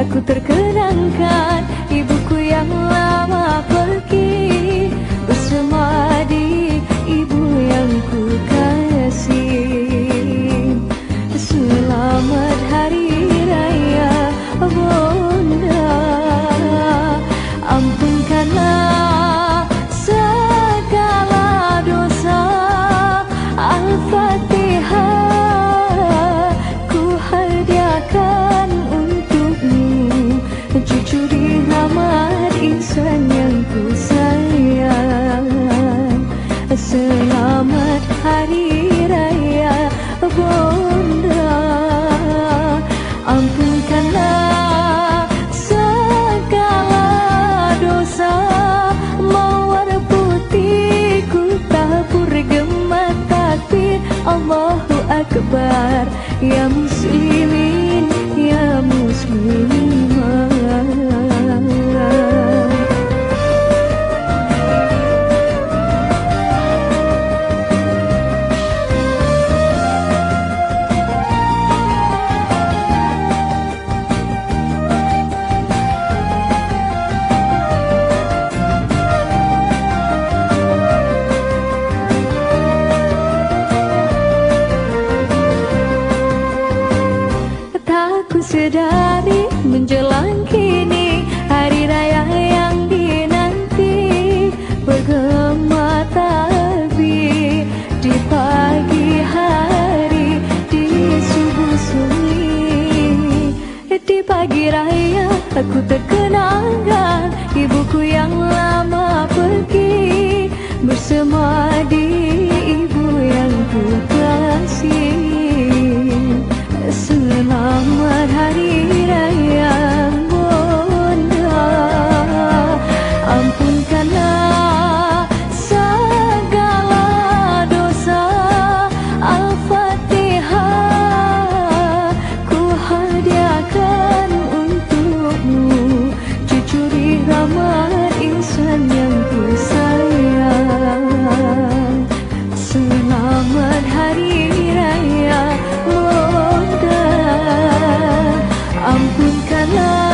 Aku terkenangkan ibuku yang lama pergi bersama di ibu yang ku kasih. Selamat Hari Raya Bonda, ampunkanlah segala dosa. Al-Fatihah ku hadiahkan untukmu, cucu dirahmat insan yang ku sayang. Selamat Hari Raya Bonda, ampunkanlah segala dosa. Mawar putih ku tabur gema takbir, Allahu Akbar. Ya muslimin, ya muslimah. Sedari menjelang kini hari raya yang dinanti, bergema takbir di pagi hari, di subuh sunyi. Di pagi raya aku terkenangkan ibuku yang lama pergi bersama di ibu yang ku kasih. Selamat Hari Raya Bonda, ampunkanlah segala dosa. Al-Fatihah ku hadiahkan untukmu, cucu dirahmat insan yang ku sayang. Selamat Hari Raya Bonda, ampunkanlah